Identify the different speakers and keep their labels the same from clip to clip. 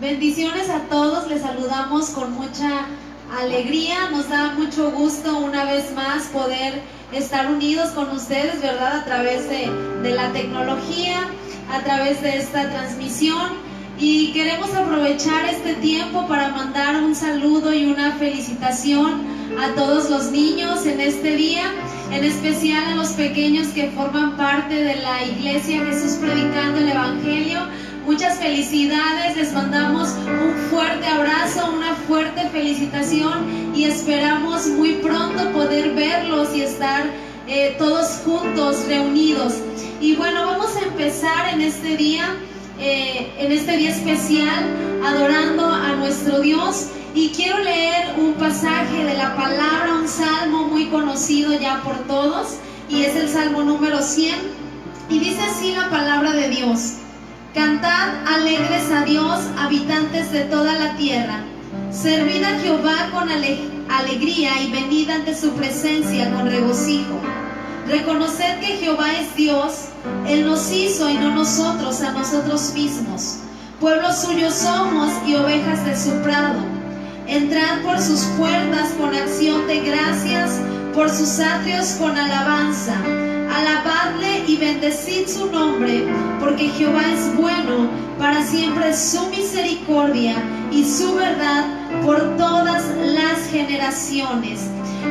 Speaker 1: Bendiciones a todos, les saludamos con mucha alegría, nos da mucho gusto una vez más poder estar unidos con ustedes, ¿verdad? A través de la tecnología, a través de esta transmisión, y queremos aprovechar este tiempo para mandar un saludo y una felicitación a todos los niños en este día, en especial a los pequeños que forman parte de la Iglesia Jesús Predicando el Evangelio. Muchas felicidades, les mandamos un fuerte abrazo, una fuerte felicitación y esperamos muy pronto poder verlos y estar todos juntos, reunidos. Y bueno, vamos a empezar en este día especial, adorando a nuestro Dios. Y quiero leer un pasaje de la palabra, un salmo muy conocido ya por todos, y es el Salmo número 100, y dice así la palabra de Dios: Cantad alegres a Dios, habitantes de toda la tierra. Servid a Jehová con alegría y venid ante su presencia con regocijo. Reconoced que Jehová es Dios, Él nos hizo y no nosotros a nosotros mismos. Pueblo suyo somos y ovejas de su prado. Entrad por sus puertas con acción de gracias, por sus atrios con alabanza. Alabadle y bendecid su nombre, porque Jehová es bueno, para siempre es su misericordia y su verdad por todas las generaciones.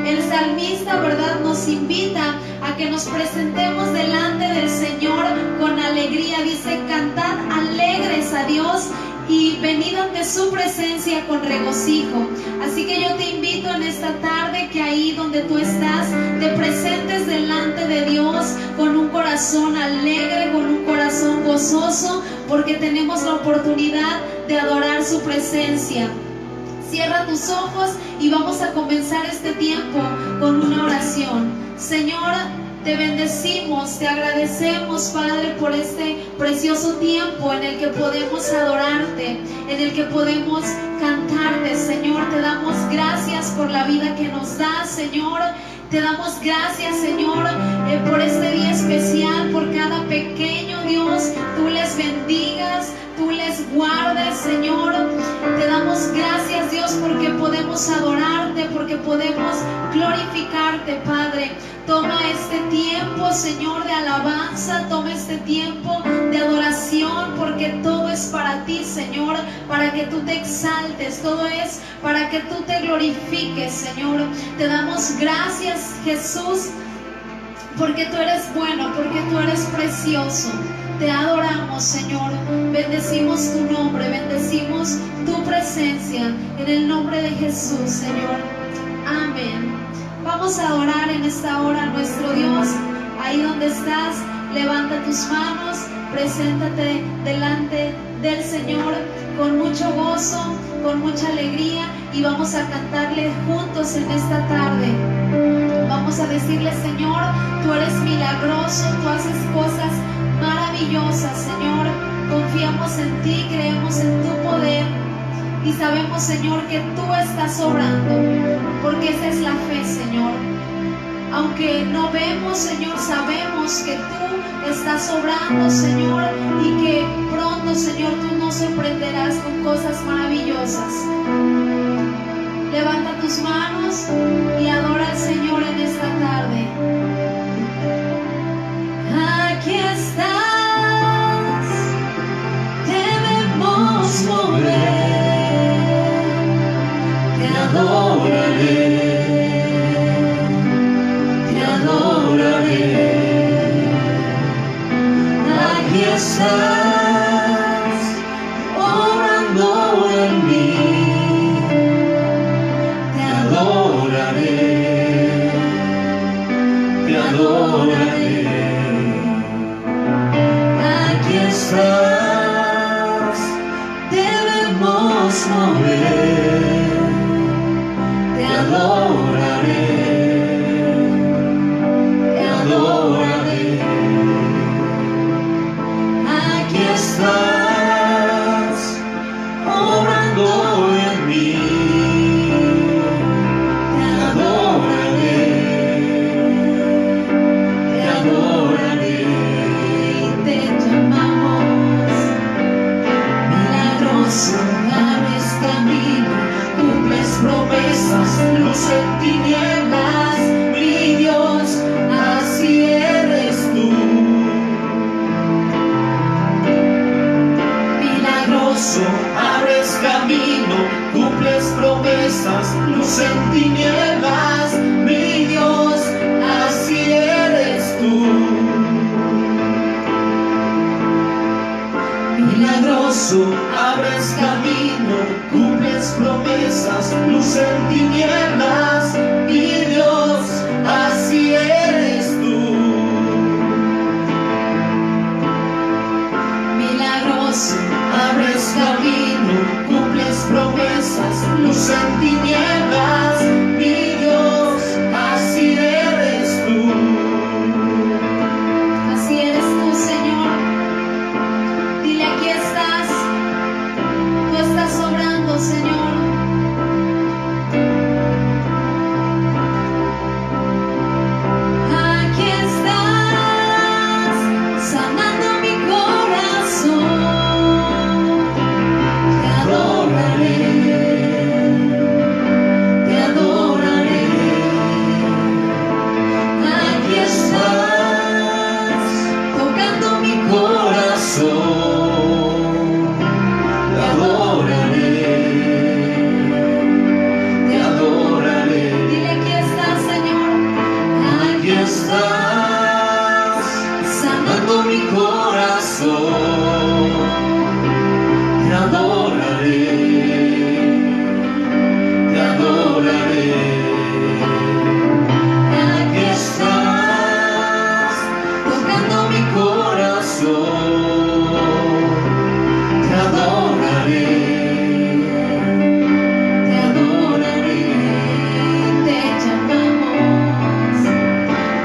Speaker 1: El salmista, ¿verdad?, nos invita a que nos presentemos delante del Señor con alegría. Dice: cantad alegres a Dios y venid ante su presencia con regocijo. Así que yo te invito en esta tarde que ahí donde tú estás te presentes delante de Dios con un corazón alegre, con un corazón gozoso, porque tenemos la oportunidad de adorar su presencia. Cierra tus ojos y vamos a comenzar este tiempo con una oración. Señor, te bendecimos, te agradecemos, Padre, por este precioso tiempo en el que podemos adorarte, en el que podemos cantarte, Señor. Te damos gracias por la vida que nos das, Señor. Te damos gracias, Señor, por este día especial, por cada pequeño, Dios. Tú les bendigas, tú les guardes, Señor. Te damos gracias, Dios, porque podemos adorarte, porque podemos glorificarte, Padre. Toma este tiempo, Señor, de alabanza, toma este tiempo de adoración, porque todo es para ti, Señor, para que tú te exaltes, todo es para que tú te glorifiques, Señor. Te damos gracias, Jesús, porque tú eres bueno, porque tú eres precioso. Te adoramos, Señor. Bendecimos tu nombre, bendecimos tu presencia en el nombre de Jesús, Señor. Amén. Vamos a adorar en esta hora a nuestro Dios. Ahí donde estás, levanta tus manos, preséntate delante del Señor con mucho gozo, con mucha alegría, y vamos a cantarle juntos en esta tarde. Vamos a decirle: Señor, tú eres milagroso, tú haces cosas maravillosas, Señor. Confiamos en ti, creemos en tu poder y sabemos, Señor, que tú estás obrando, porque esa es la fe, Señor. Aunque no vemos, Señor, sabemos que tú estás obrando, Señor, y que pronto, Señor, tú nos sorprenderás con cosas maravillosas. Levanta tus manos y adora al Señor en esta tarde. Aquí estás, debemos mover, te adoraré, te adoraré. Aquí estás, orando en mí, te adoraré, te adoraré. Aquí estás, debemos mover, te adoraré, te adoraré. Aquí estás, obrando en mí, te adoraré, te adoraré. Te llamamos milagroso.
Speaker 2: milagroso, abres camino, cumples promesas, luz en tinieblas, mi Dios, así eres tú. Milagroso, abres camino, cumples promesas, luz en tinieblas, mi Dios, así eres tú.
Speaker 1: Milagroso,
Speaker 2: Abres camino, cumples promesas, luz en tinieblas, mi Dios, así eres tú.
Speaker 1: así eres tú, Señor. Dile, aquí estás. Tú estás obrando, Señor. Aquí estás, sanando mi corazón. Te adoraré, te adoraré. Aquí estás, tocando mi corazón.
Speaker 2: Te adoraré, te adoraré.
Speaker 1: Dile, aquí estás, Señor.
Speaker 2: Aquí estás,
Speaker 1: sanando mi
Speaker 2: corazón. Te adoraré, te adoraré. Aquí estás,
Speaker 1: tocando mi
Speaker 2: corazón. Te adoraré, te adoraré.
Speaker 1: te llamamos.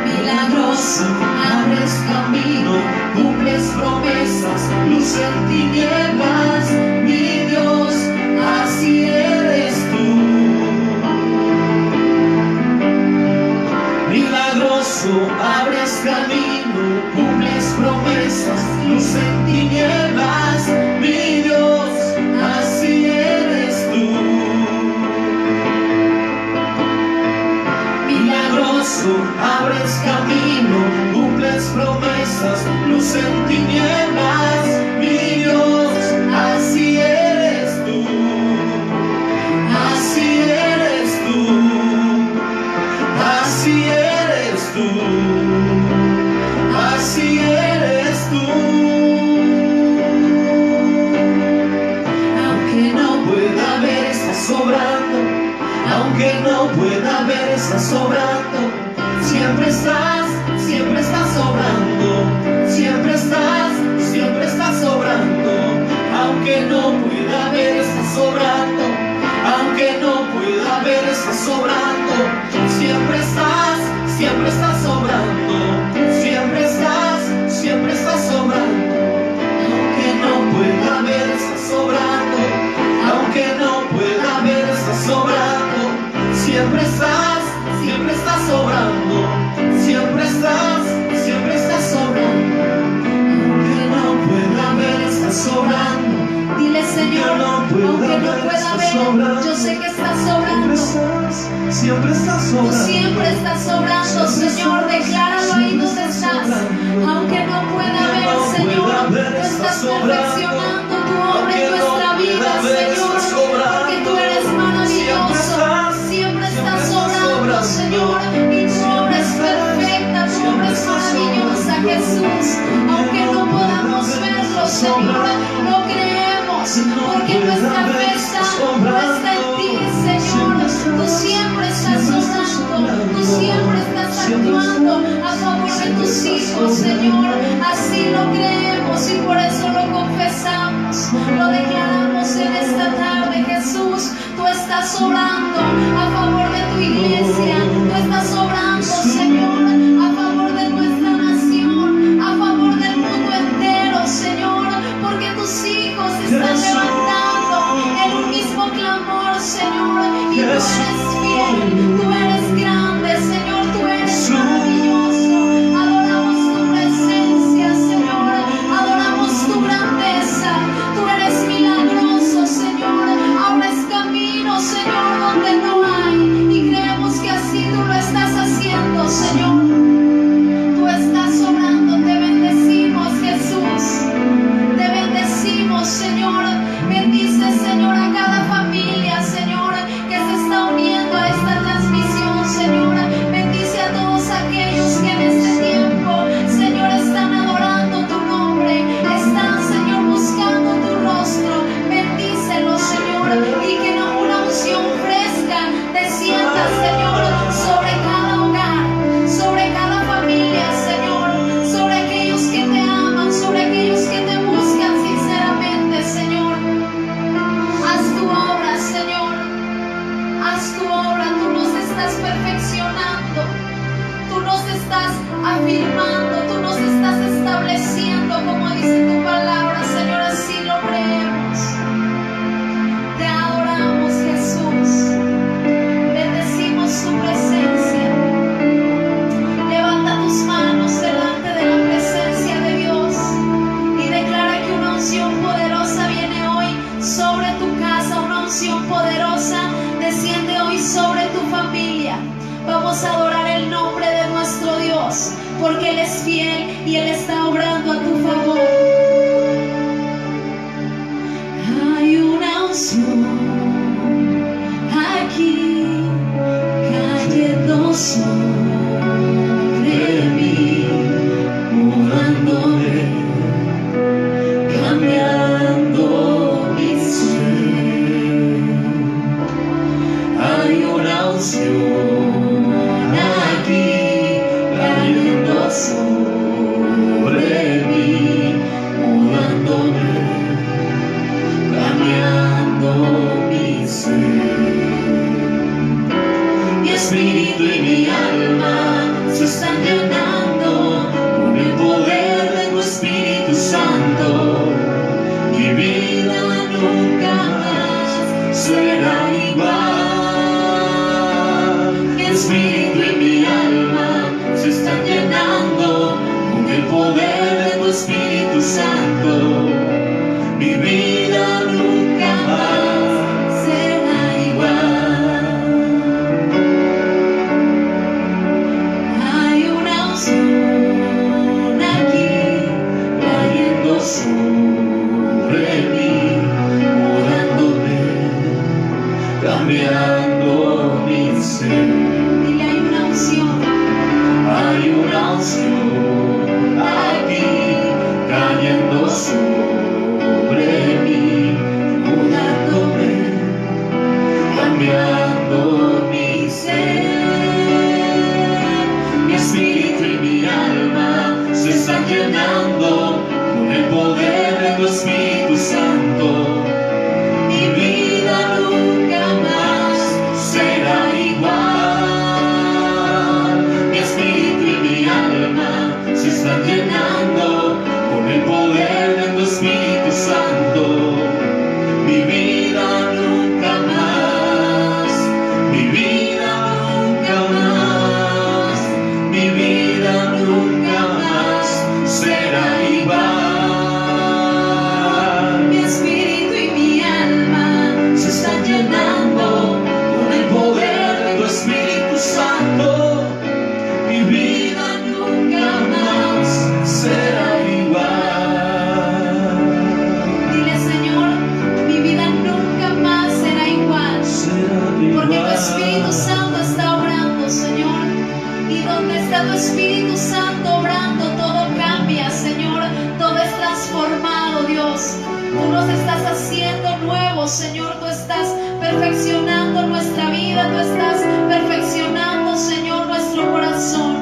Speaker 1: Milagroso,
Speaker 2: Abres camino, cumples promesas, luz en tinieblas, mi Dios, así eres tú. Milagroso, abres camino, cumples promesas, luz en tinieblas, mi Dios, así eres tú. Milagroso, abres camino, cumples promesas, luz en tinieblas, mi Dios, así eres tú. Así eres tú. Así eres tú. Así eres tú. Aunque no pueda ver, estás sobrando. Aunque no pueda ver, estás sobrando. Siempre estás sobrando. Siempre estás sobrando. Aunque no pueda ver, estás sobrando. Aunque no pueda ver, estás sobrando. Siempre estás sobrando. Siempre estás sobrando. Aunque no pueda ver, estás sobrando. Aunque no pueda ver, estás sobrando. Siempre estás sobrando. Siempre estás sobrando. Aunque no pueda ver, estás sobrando.
Speaker 1: dile, Señor, aunque no pueda ver, yo sé que estás sobrando.
Speaker 2: Siempre estás
Speaker 1: Tú
Speaker 2: sobrando.
Speaker 1: siempre estás sobrando, Señor. Decláralo ahí donde estás. Aunque no pueda ver, Señor, tú estás perfeccionando tu obra en nuestra vida, Señor. Porque tú eres maravilloso. Siempre estás sobrando, Señor. Y tu obra es perfecta, tu obra es maravillosa, Jesús. Aunque no podamos verlo, Señor, lo creemos. Porque nuestra fe está puesta en ti, Señor. Tú siempre estás sobrando. Tú siempre estás actuando a favor de tus hijos, Señor. Así lo creemos y por eso lo confesamos. Lo declaramos en esta tarde, Jesús. Tú estás sobrando a favor de tu iglesia. Tú estás sobrando, Señor, a favor de nuestra nación, a favor del mundo entero, Señor. Porque tus hijos se están levantando en un mismo clamor, Señor. Y tú eres fiel, tú eres grande, Señor. Tú eres maravilloso. Adoramos tu presencia, Señor. Adoramos tu grandeza. Tú eres milagroso, Señor. Abres camino, Señor, donde no hay. Y creemos que así tú lo estás haciendo, Señor. Tú estás sobrando. Te bendecimos, Jesús. Te bendecimos, Señor. y Él está obrando a tu favor. Hay una unción aquí cayendo sobre mí, mudándome, cambiando mi ser. Hay una unción aquí cayendo sobre mí, mudándome, cambiando mi ser. Mi espíritu y mi alma se están llenando con el poder de tu Espíritu Santo. Mi vida nunca más será igual. Mi espíritu y mi alma se están llenando con el poder de tu Espíritu Santo. Mi vida nunca más será igual. Hay una unción aquí cayendo sobre mí, mudándome, cambiando mi ser. Dile, hay una unción. Hay una unción aquí cayendo sobre mí, mudándome, cambiando mi ser. Mi espíritu y mi alma se están llenando con el poder de tu Espíritu Santo. Mi vida nunca más será igual. Mi espíritu y mi alma se están llenando con el poder de tu Espíritu Santo. Mi vida nunca más, mi vida nunca más, mi vida nunca más será igual. Mi espíritu y mi alma se están llenando con el poder de tu Espíritu Santo. Mi vida nunca más será igual. Dile, Señor, mi vida nunca más será igual. Porque tu Espíritu Santo está obrando, Señor. Y donde está tu Espíritu Santo obrando, todo cambia, Señor. Todo es transformado, Dios. Tú nos estás haciendo nuevos, Señor. Tú estás perfeccionando nuestra vida. Tú estás perfeccionando, Señor, nuestro corazón.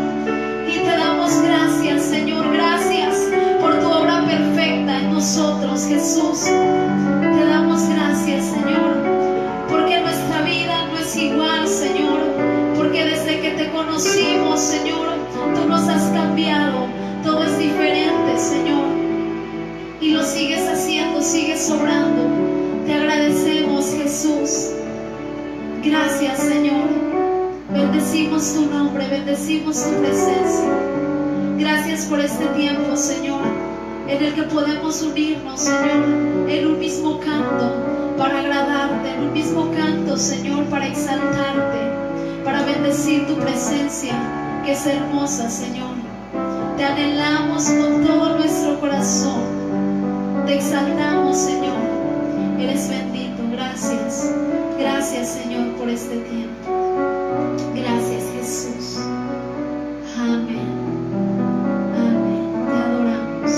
Speaker 1: Y te damos gracias, Señor. Gracias por tu obra perfecta en nosotros, Jesús. Te damos gracias, Señor, porque nuestra vida no es igual, Señor. Porque desde que te conocimos, Señor, tú nos has cambiado. Todo es diferente, Señor. Y lo sigues haciendo, sigues obrando. Te agradecemos, Jesús. Gracias, Señor. Bendecimos tu nombre, bendecimos tu presencia. Gracias por este tiempo, Señor, en el que podemos unirnos, Señor, en un mismo canto para agradarte, en un mismo canto, Señor, para exaltarte, para bendecir tu presencia, que es hermosa, Señor. Te anhelamos con todo nuestro corazón. Te exaltamos, Señor. Eres bendito. Gracias. Gracias, Señor, por este tiempo. Gracias, Jesús. Amén. Amén. Te adoramos.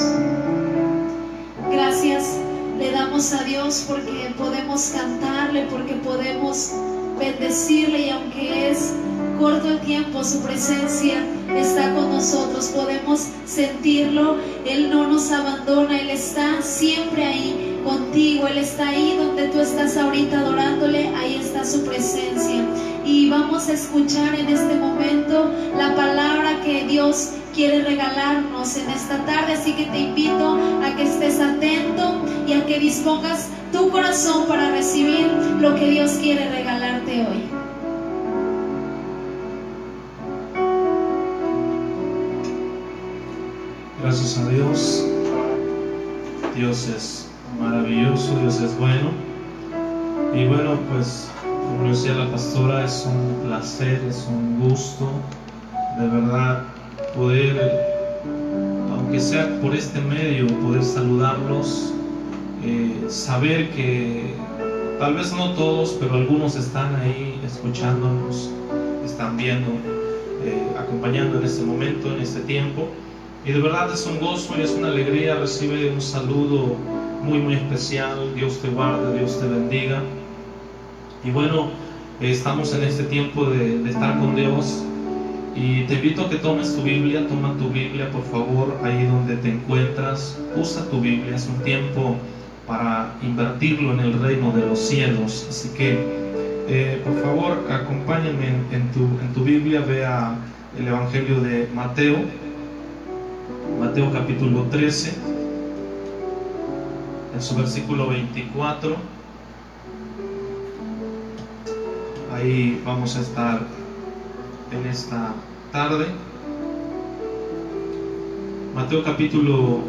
Speaker 1: Gracias le damos a Dios porque podemos cantarle, porque podemos bendecirle, y aunque es corto el tiempo, su presencia está con nosotros. Podemos sentirlo. Él no nos abandona. Él está siempre ahí contigo. Él está ahí donde tú estás ahorita adorándole. Ahí está su presencia. Y vamos a escuchar en este momento la palabra que Dios quiere regalarnos en esta tarde. Así que te invito a que estés atento y a que dispongas tu corazón para recibir lo que Dios quiere regalarte hoy.
Speaker 3: Gracias a Dios. Dios es maravilloso, Dios es bueno. Y bueno, pues como decía la pastora, es un placer, es un gusto de verdad poder, aunque aunque sea por este medio, poder saludarlos, saber que tal vez no todos, pero algunos están ahí escuchándonos, están viendo, acompañando en este momento, en este tiempo. Y de verdad es un gozo y es una alegría. Recibe un saludo muy muy especial. Dios te guarde, Dios te bendiga. Y bueno, estamos en este tiempo de estar con Dios. Y te invito a que tomes tu Biblia. Toma tu Biblia, por favor, ahí donde te encuentras. Usa tu Biblia. Es un tiempo para invertirlo en el reino de los cielos. Así que, por favor, acompáñame en tu Biblia. Vea el Evangelio de Mateo. Mateo capítulo 13, en su versículo 24. Ahí vamos a estar en esta tarde. Mateo capítulo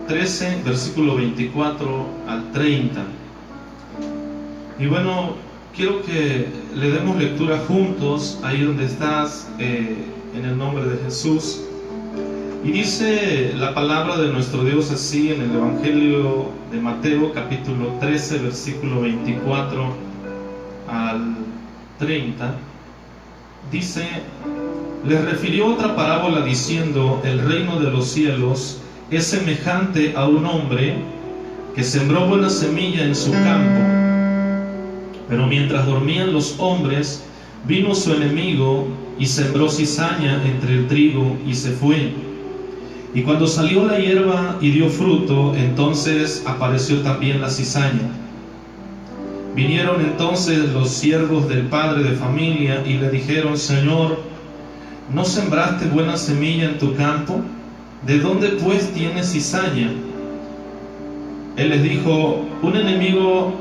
Speaker 3: 13, versículo 24 al 30. Y bueno, quiero que le demos lectura juntos, ahí donde estás, en el nombre de Jesús. Y dice la palabra de nuestro Dios así en el Evangelio de Mateo capítulo 13, versículo 24 al 30. Dice: les refirió otra parábola diciendo: el reino de los cielos es semejante a un hombre que sembró buena semilla en su campo. Pero mientras dormían los hombres, vino su enemigo y sembró cizaña entre el trigo y se fue. Y cuando salió la hierba y dio fruto, entonces apareció también la cizaña. Vinieron entonces los siervos del padre de familia y le dijeron: Señor, ¿no sembraste buena semilla en tu campo? ¿De dónde pues tienes cizaña? Él les dijo: un enemigo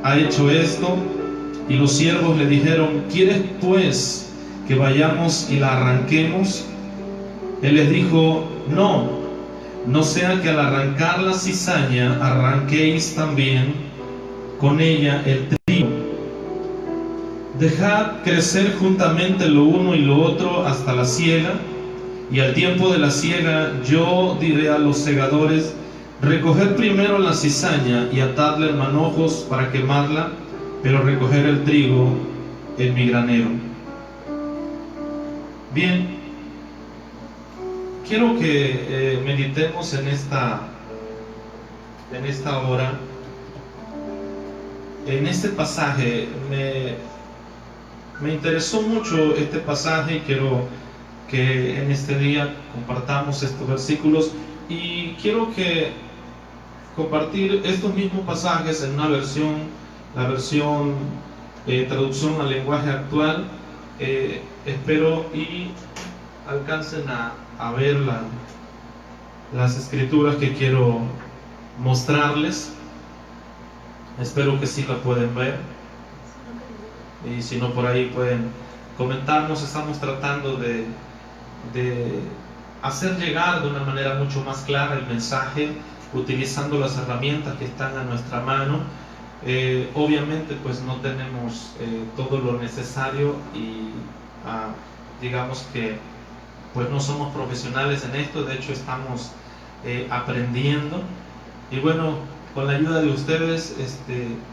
Speaker 3: ha hecho esto. Y los siervos le dijeron: ¿quieres pues que vayamos y la arranquemos? Él les dijo: no sea que al arrancar la cizaña arranquéis también con ella el trigo. Dejad crecer juntamente lo uno y lo otro hasta la siega, y al tiempo de la siega yo diré a los segadores: recoged primero la cizaña y atadla en manojos para quemarla, pero recoger el trigo en mi granero. Bien, quiero que meditemos en esta hora, en este pasaje. Me interesó mucho este pasaje y quiero que en este día compartamos estos versículos, y quiero que compartir estos mismos pasajes en una versión, la versión traducción al lenguaje actual. Espero y alcancen a ver las escrituras que quiero mostrarles. Espero que sí la pueden ver, y si no, por ahí pueden comentarnos. Estamos tratando de hacer llegar de una manera mucho más clara el mensaje, utilizando las herramientas que están a nuestra mano. Obviamente pues no tenemos todo lo necesario, y digamos que pues no somos profesionales en esto. De hecho estamos aprendiendo, y bueno, con la ayuda de ustedes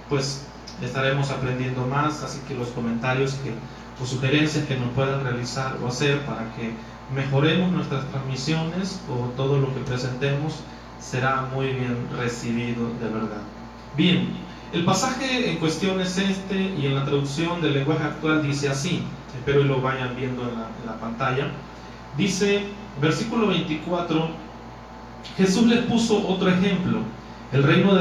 Speaker 3: pues estaremos aprendiendo más. Así que los comentarios o sugerencias que nos puedan realizar o hacer para que mejoremos nuestras transmisiones o todo lo que presentemos será muy bien recibido, de verdad. Bien, el pasaje en cuestión es este, y en la traducción del lenguaje actual dice así. Espero que lo vayan viendo en la pantalla. Dice, versículo 24: Jesús les puso otro ejemplo. En el reino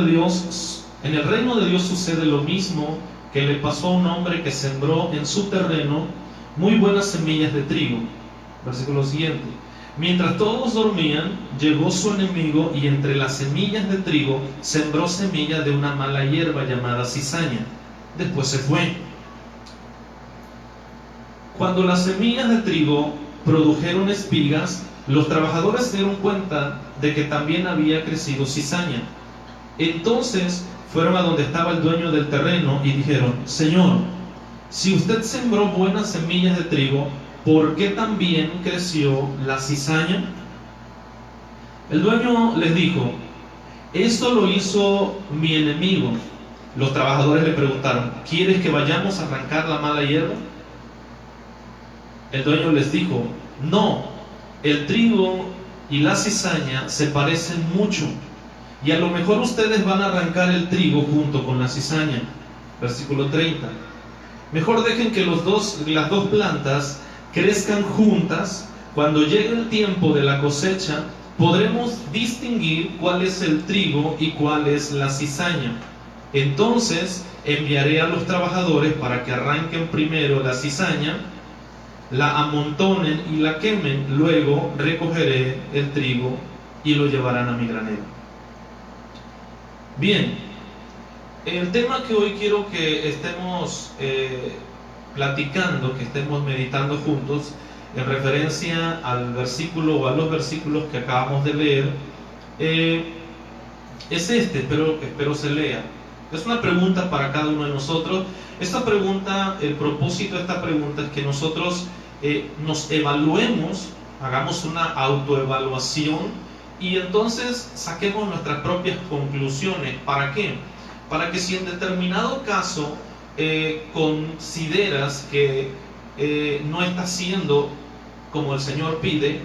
Speaker 3: de Dios sucede lo mismo que le pasó a un hombre que sembró en su terreno muy buenas semillas de trigo. Versículo siguiente: mientras todos dormían, llegó su enemigo y entre las semillas de trigo sembró semilla de una mala hierba llamada cizaña. Después se fue. Cuando las semillas de trigo produjeron espigas, los trabajadores se dieron cuenta de que también había crecido cizaña. Entonces fueron a donde estaba el dueño del terreno y dijeron: Señor, si usted sembró buenas semillas de trigo, ¿por qué también creció la cizaña? El dueño les dijo: esto lo hizo mi enemigo. Los trabajadores le preguntaron: ¿quieres que vayamos a arrancar la mala hierba? El dueño les dijo: no, el trigo y la cizaña se parecen mucho, y a lo mejor ustedes van a arrancar el trigo junto con la cizaña. Versículo 30. Mejor dejen que las dos plantas crezcan juntas. Cuando llegue el tiempo de la cosecha, podremos distinguir cuál es el trigo y cuál es la cizaña. Entonces enviaré a los trabajadores para que arranquen primero la cizaña, la amontonen y la quemen. Luego recogeré el trigo y lo llevarán a mi granero. Bien, el tema que hoy quiero que estemos platicando, que estemos meditando juntos, en referencia al versículo o a los versículos que acabamos de leer, es espero se lea. Es una pregunta para cada uno de nosotros. Esta pregunta, el propósito de esta pregunta es que nosotros nos evaluemos, hagamos una autoevaluación y entonces saquemos nuestras propias conclusiones. ¿Para qué? Para que si en determinado caso consideras que no está haciendo como el Señor pide,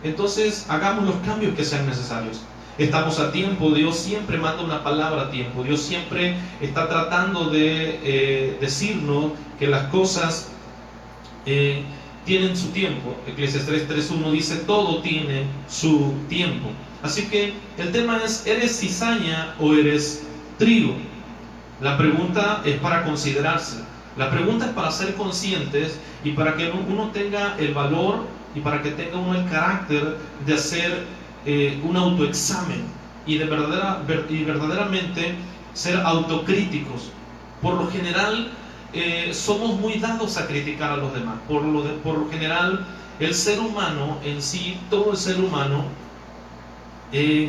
Speaker 3: entonces hagamos los cambios que sean necesarios. Estamos a tiempo, Dios siempre manda una palabra a tiempo, Dios siempre está tratando de decirnos que las cosas tienen su tiempo. Eclesiastés 3:1 dice: todo tiene su tiempo. Así que el tema es: ¿eres cizaña o eres trigo? La pregunta es para considerarse. La pregunta es para ser conscientes y para que uno tenga el valor y para que tenga uno el carácter de hacer un autoexamen y verdaderamente ser autocríticos. Por lo general somos muy dados a criticar a los demás. Por lo general el ser humano en sí, todo el ser humano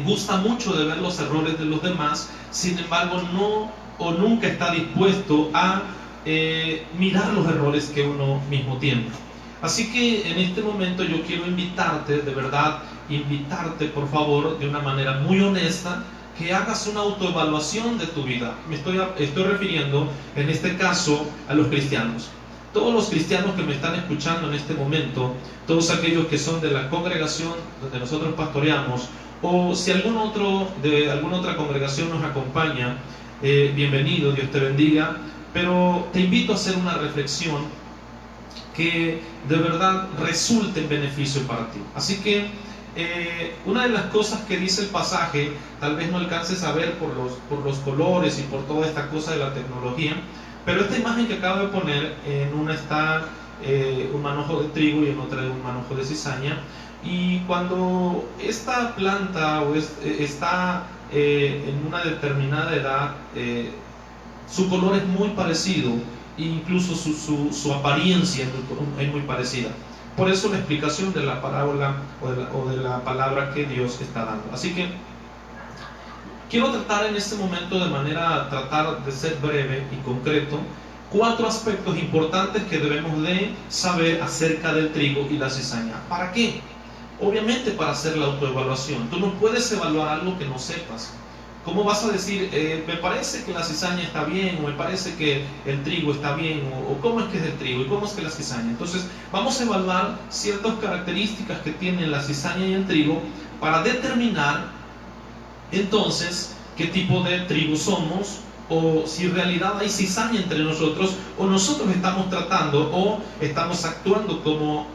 Speaker 3: gusta mucho de ver los errores de los demás. Sin embargo, no o nunca está dispuesto a mirar los errores que uno mismo tiene. Así que en este momento yo quiero invitarte, de verdad, invitarte por favor, de una manera muy honesta, que hagas una autoevaluación de tu vida. Me estoy refiriendo en este caso a los cristianos. Todos los cristianos que me están escuchando en este momento, todos aquellos que son de la congregación donde nosotros pastoreamos, o si algún otro de alguna otra congregación nos acompaña, bienvenido, Dios te bendiga. Pero te invito a hacer una reflexión que de verdad resulte en beneficio para ti. Así que una de las cosas que dice el pasaje, tal vez no alcances a ver por los colores y por toda esta cosa de la tecnología, pero esta imagen que acabo de poner, en una está un manojo de trigo y en otra un manojo de cizaña. Y cuando esta planta está en una determinada edad, su color es muy parecido, incluso su apariencia es muy parecida. Por eso la explicación de la parábola o de la palabra que Dios está dando. Así que quiero tratar en este momento, tratar de ser breve y concreto, 4 aspectos importantes que debemos de saber acerca del trigo y la cizaña. ¿Para qué? Obviamente para hacer la autoevaluación. Tú no puedes evaluar algo que no sepas. ¿Cómo vas a decir, me parece que la cizaña está bien, o me parece que el trigo está bien, o cómo es que es el trigo, y cómo es que la cizaña? Entonces, vamos a evaluar ciertas características que tienen la cizaña y el trigo para determinar, entonces, qué tipo de trigo somos, o si en realidad hay cizaña entre nosotros, o nosotros estamos tratando, o estamos actuando como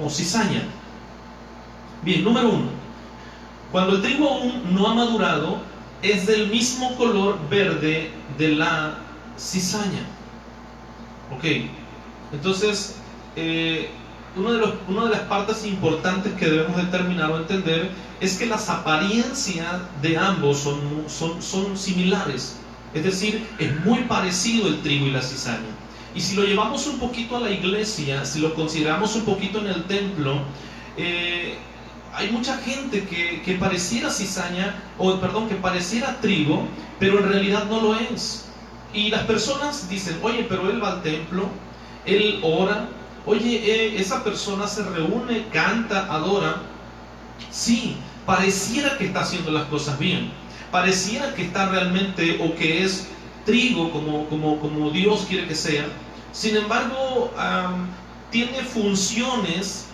Speaker 3: cizaña. Bien, número 1. Cuando el trigo aún no ha madurado, es del mismo color verde de la cizaña. Ok, entonces una de las partes importantes que debemos determinar o entender es que las apariencias de ambos son similares. Es decir, es muy parecido el trigo y la cizaña. Y si lo llevamos un poquito a la iglesia, si lo consideramos un poquito en el templo, hay mucha gente que pareciera cizaña, que pareciera trigo, pero en realidad no lo es. Y las personas dicen, oye, pero él va al templo, él ora, oye, esa persona se reúne, canta, adora, Sí, pareciera que está haciendo las cosas bien, pareciera que está realmente o que es trigo como Dios quiere que sea. Sin embargo, tiene funciones,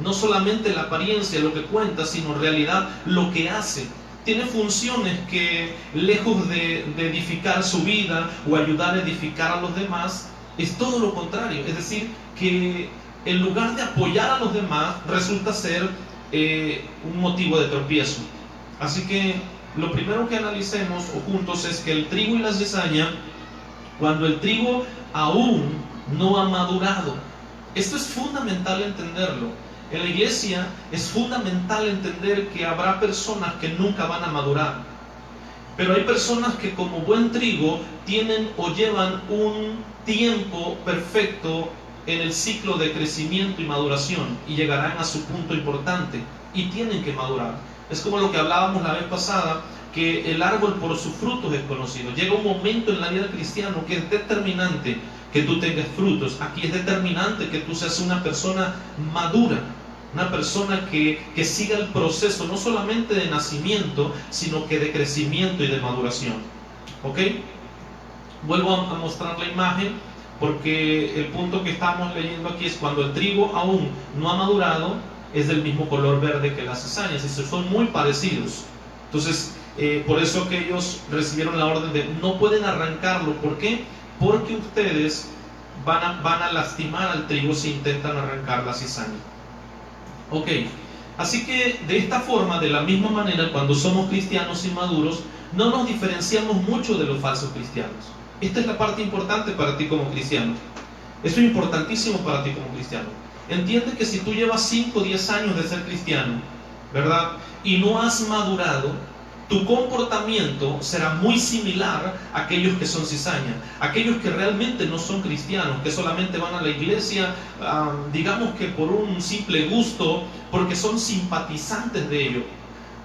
Speaker 3: no solamente la apariencia lo que cuenta, sino en realidad lo que hace. Tiene funciones que, lejos de edificar su vida o ayudar a edificar a los demás, es todo lo contrario. Es decir, que en lugar de apoyar a los demás, resulta ser un motivo de tropiezo. Así que lo primero que analicemos juntos es que el trigo y la cizaña, cuando el trigo aún no ha madurado, esto es fundamental entenderlo. En la iglesia es fundamental entender que habrá personas que nunca van a madurar, pero hay personas que como buen trigo tienen o llevan un tiempo perfecto en el ciclo de crecimiento y maduración y llegarán a su punto importante y tienen que madurar. Es como lo que hablábamos la vez pasada, que el árbol por sus frutos es conocido. Llega un momento en la vida del cristiano que es determinante que tú tengas frutos. Aquí es determinante que tú seas una persona madura, una persona que siga el proceso no solamente de nacimiento, sino que de crecimiento y de maduración. ¿Ok? Vuelvo a mostrar la imagen, porque el punto que estamos leyendo aquí es cuando el trigo aún no ha madurado, es del mismo color verde que las cizañas, y son muy parecidos. Entonces, por eso que ellos recibieron la orden de no pueden arrancarlo. ¿Por qué? Porque ustedes van a lastimar al trigo si intentan arrancar la cizaña. Ok, así que de esta forma, de la misma manera, cuando somos cristianos inmaduros, no nos diferenciamos mucho de los falsos cristianos. Esta es la parte importante para ti como cristiano. Esto es importantísimo para ti como cristiano. Entiende que si tú llevas 5 o 10 años de ser cristiano, ¿verdad? Y no has madurado, tu comportamiento será muy similar a aquellos que son cizaña, aquellos que realmente no son cristianos, que solamente van a la iglesia, digamos que por un simple gusto, porque son simpatizantes de ello.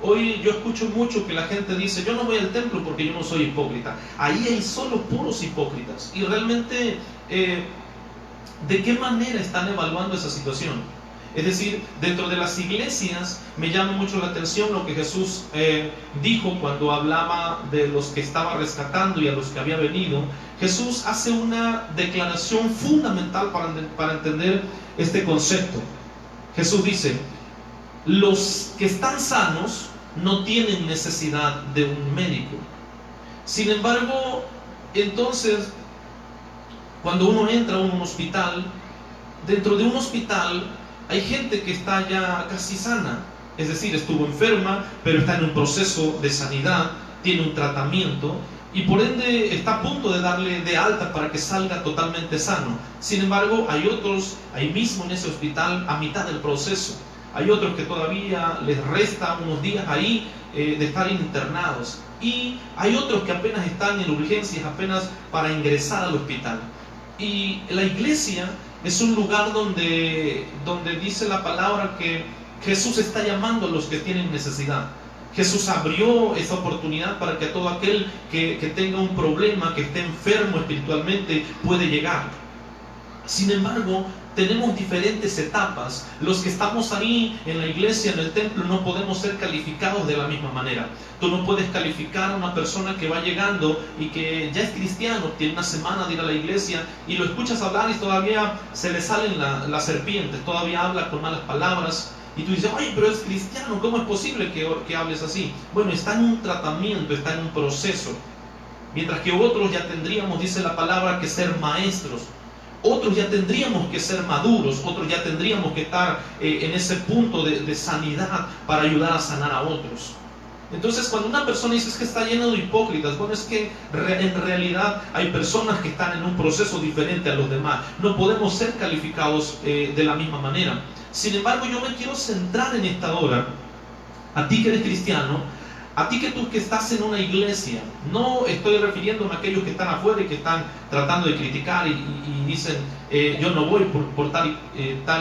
Speaker 3: Hoy yo escucho mucho que la gente dice, yo no voy al templo porque yo no soy hipócrita. Ahí hay solo puros hipócritas. Y realmente, ¿de qué manera están evaluando esa situación? Es decir, dentro de las iglesias me llama mucho la atención lo que Jesús dijo cuando hablaba de los que estaba rescatando y a los que había venido. Jesús hace una declaración fundamental para entender este concepto. Jesús dice, los que están sanos no tienen necesidad de un médico. Sin embargo, entonces, cuando uno entra a un hospital, dentro de un hospital hay gente que está ya casi sana, es decir, estuvo enferma, pero está en un proceso de sanidad, tiene un tratamiento y por ende está a punto de darle de alta para que salga totalmente sano. Sin embargo, hay otros ahí mismo en ese hospital a mitad del proceso. Hay otros que todavía les resta unos días ahí de estar internados. Y hay otros que apenas están en urgencias, apenas para ingresar al hospital. Y la iglesia es un lugar donde dice la palabra que Jesús está llamando a los que tienen necesidad. Jesús abrió esa oportunidad para que todo aquel que tenga un problema, que esté enfermo espiritualmente, puede llegar. Sin embargo, tenemos diferentes etapas. Los que estamos ahí en la iglesia, en el templo, no podemos ser calificados de la misma manera. Tú no puedes calificar a una persona que va llegando y que ya es cristiano, tiene una semana de ir a la iglesia y lo escuchas hablar y todavía se le salen las serpientes, todavía habla con malas palabras. Y tú dices, oye, pero es cristiano, ¿cómo es posible que hables así? Bueno, está en un tratamiento, está en un proceso. Mientras que otros ya tendríamos, dice la palabra, que ser maestros. Otros ya tendríamos que ser maduros, otros ya tendríamos que estar en ese punto de sanidad para ayudar a sanar a otros. Entonces, cuando una persona dice que está lleno de hipócritas, bueno, es que en realidad hay personas que están en un proceso diferente a los demás. No podemos ser calificados de la misma manera. Sin embargo, yo me quiero centrar en esta hora, a ti que eres cristiano, a ti que estás en una iglesia. No estoy refiriéndome a aquellos que están afuera y que están tratando de criticar y dicen, yo no voy por tal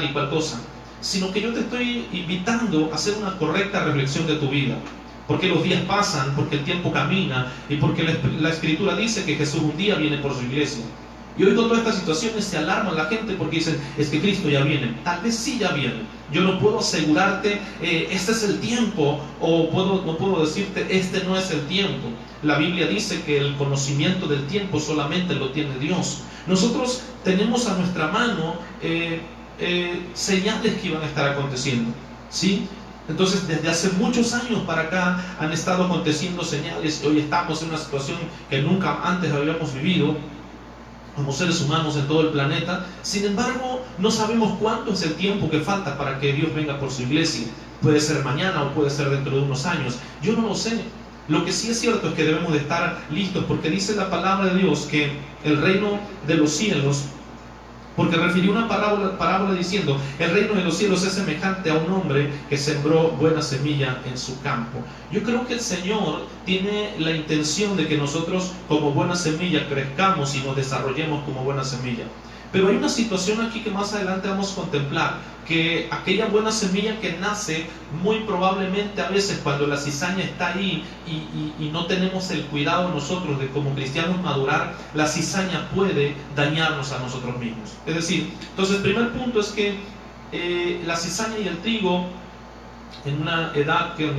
Speaker 3: y cual cosa. Sino que yo te estoy invitando a hacer una correcta reflexión de tu vida. Porque los días pasan, porque el tiempo camina y porque la Escritura dice que Jesús un día viene por su iglesia. Y hoy con todas estas situaciones se alarma la gente porque dicen, es que Cristo ya viene. Tal vez sí ya viene, Yo no puedo asegurarte, este es el tiempo, o no puedo decirte, este no es el tiempo. La Biblia dice que el conocimiento del tiempo solamente lo tiene Dios. Nosotros tenemos a nuestra mano señales que iban a estar aconteciendo, ¿sí? Entonces, desde hace muchos años para acá han estado aconteciendo señales. Hoy estamos en una situación que nunca antes habíamos vivido como seres humanos en todo el planeta. Sin embargo, no sabemos cuánto es el tiempo que falta para que Dios venga por su iglesia. Puede ser mañana o puede ser dentro de unos años. Yo no lo sé. Lo que sí es cierto es que debemos de estar listos, porque dice la palabra de Dios que el reino de los cielos, porque refirió una parábola diciendo, el reino de los cielos es semejante a un hombre que sembró buena semilla en su campo. Yo creo que el Señor tiene la intención de que nosotros como buena semilla crezcamos y nos desarrollemos como buena semilla. Pero hay una situación aquí que más adelante vamos a contemplar, que aquella buena semilla que nace, muy probablemente a veces cuando la cizaña está ahí y no tenemos el cuidado nosotros de como cristianos madurar, la cizaña puede dañarnos a nosotros mismos. Es decir, entonces el primer punto es que la cizaña y el trigo, en una edad que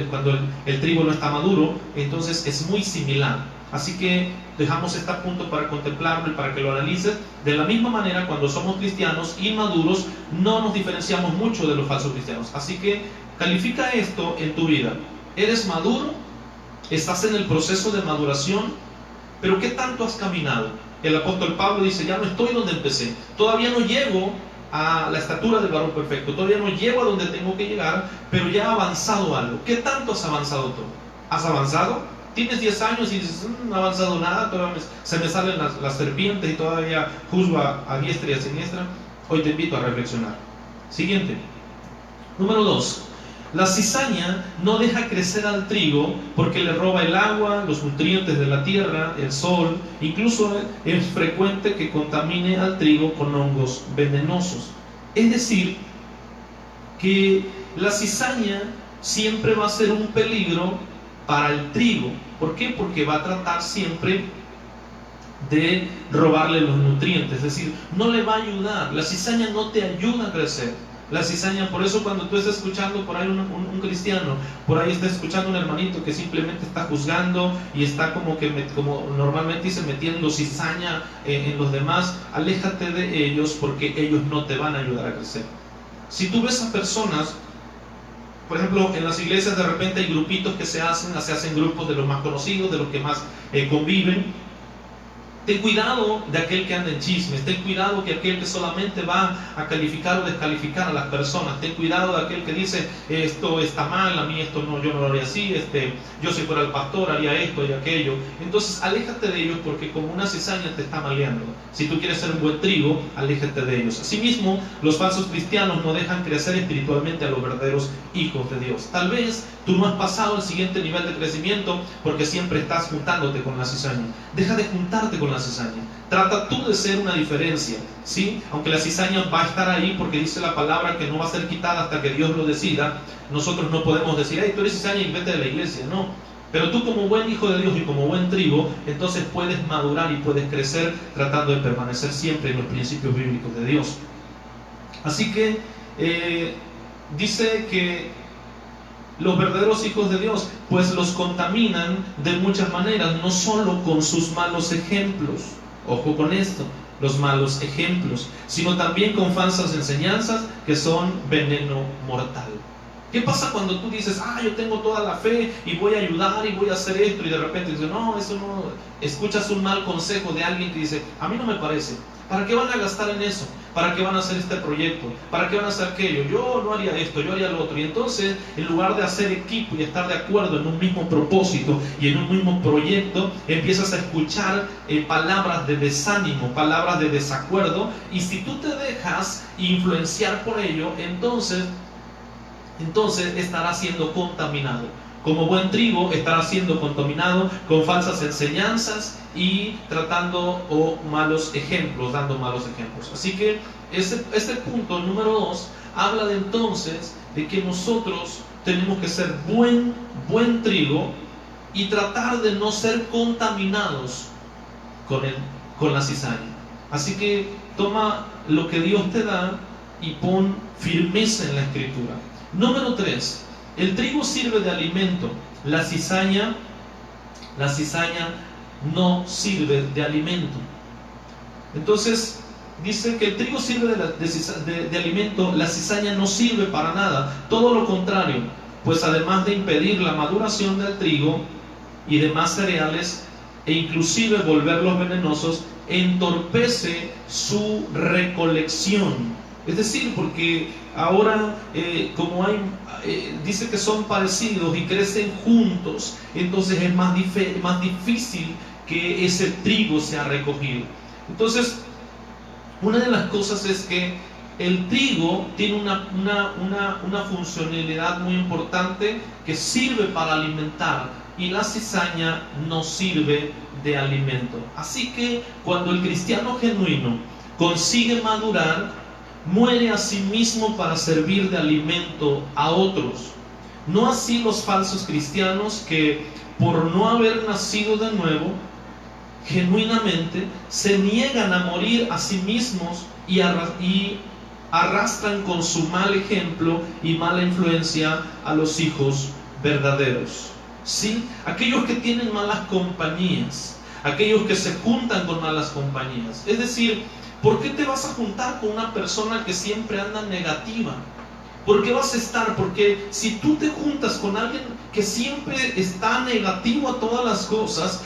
Speaker 3: cuando el trigo no está maduro, entonces es muy similar. Así que dejamos este punto para contemplarlo y para que lo analices. De la misma manera, cuando somos cristianos inmaduros, no nos diferenciamos mucho de los falsos cristianos. Así que califica esto en tu vida. ¿Eres maduro? ¿Estás en el proceso de maduración? ¿Pero qué tanto has caminado? El apóstol Pablo dice, ya no estoy donde empecé. Todavía no llego a la estatura del varón perfecto. Todavía no llego a donde tengo que llegar, pero ya he avanzado algo. ¿Qué tanto has avanzado tú? ¿Has avanzado? Tienes 10 años y dices, no ha avanzado nada, todavía se me salen las serpientes y todavía juzgo a diestra y a siniestra. Hoy te invito a reflexionar. Siguiente. Número 2. La cizaña no deja crecer al trigo porque le roba el agua, los nutrientes de la tierra, el sol. Incluso es frecuente que contamine al trigo con hongos venenosos. Es decir, que la cizaña siempre va a ser un peligro para el trigo. ¿Por qué? Porque va a tratar siempre de robarle los nutrientes, es decir, no le va a ayudar. La cizaña no te ayuda a crecer. La cizaña, por eso cuando tú estás escuchando por ahí un cristiano, por ahí estás escuchando un hermanito que simplemente está juzgando y está como normalmente dice, metiendo cizaña en los demás, aléjate de ellos porque ellos no te van a ayudar a crecer. Si tú ves a personas, por ejemplo, en las iglesias de repente hay grupitos que se hacen grupos de los más conocidos, de los que más conviven. Ten cuidado de aquel que anda en chismes, ten cuidado de aquel que solamente va a calificar o descalificar a las personas, ten cuidado de aquel que dice, esto está mal, a mí esto no, yo no lo haría así, yo si fuera el pastor haría esto y aquello. Entonces aléjate de ellos porque como una cizaña te está maleando. Si tú quieres ser un buen trigo, aléjate de ellos. Asimismo, los falsos cristianos no dejan crecer espiritualmente a los verdaderos hijos de Dios. Tal vez tú no has pasado al siguiente nivel de crecimiento porque siempre estás juntándote con la cizaña. Deja de juntarte con la cizaña. Trata tú de ser una diferencia, ¿sí? Aunque la cizaña va a estar ahí porque dice la palabra que no va a ser quitada hasta que Dios lo decida. Nosotros no podemos decir, hey, tú eres cizaña y vete de la iglesia, no. Pero tú como buen hijo de Dios y como buen trigo, entonces puedes madurar y puedes crecer tratando de permanecer siempre en los principios bíblicos de Dios. Así que dice que los verdaderos hijos de Dios pues los contaminan de muchas maneras, no solo con sus malos ejemplos, ojo con esto, los malos ejemplos, sino también con falsas enseñanzas que son veneno mortal. ¿Qué pasa cuando tú dices, yo tengo toda la fe y voy a ayudar y voy a hacer esto, y de repente dices, no, eso no, escuchas un mal consejo de alguien que dice, a mí no me parece? ¿Para qué van a gastar en eso? ¿Para qué van a hacer este proyecto? ¿Para qué van a hacer aquello? Yo no haría esto, yo haría lo otro. Y entonces, en lugar de hacer equipo y estar de acuerdo en un mismo propósito y en un mismo proyecto, empiezas a escuchar palabras de desánimo, palabras de desacuerdo. Y si tú te dejas influenciar por ello, entonces estarás siendo contaminado. Como buen trigo estará siendo contaminado con falsas enseñanzas y dando malos ejemplos. Así que este punto número 2 habla de entonces de que nosotros tenemos que ser buen trigo y tratar de no ser contaminados con la cizaña. Así que toma lo que Dios te da y pon firmeza en la escritura. Número 3, el trigo sirve de alimento, la cizaña no sirve de alimento. Entonces dice que el trigo sirve de alimento, la cizaña no sirve para nada, todo lo contrario, pues además de impedir la maduración del trigo y demás cereales, e inclusive volverlos venenosos, entorpece su recolección. Es decir, porque ahora como dice que son parecidos y crecen juntos, entonces es más difícil que ese trigo sea recogido. Entonces, una de las cosas es que el trigo tiene una funcionalidad muy importante que sirve para alimentar, y la cizaña no sirve de alimento. Así que cuando el cristiano genuino consigue madurar, muere a sí mismo para servir de alimento a otros. No así los falsos cristianos, que por no haber nacido de nuevo genuinamente se niegan a morir a sí mismos y arrastran con su mal ejemplo y mala influencia a los hijos verdaderos. ¿Sí? Aquellos que tienen malas compañías, aquellos que se juntan con malas compañías. Es decir, ¿por qué te vas a juntar con una persona que siempre anda negativa? ¿Por qué vas a estar? Porque si tú te juntas con alguien que siempre está negativo a todas las cosas,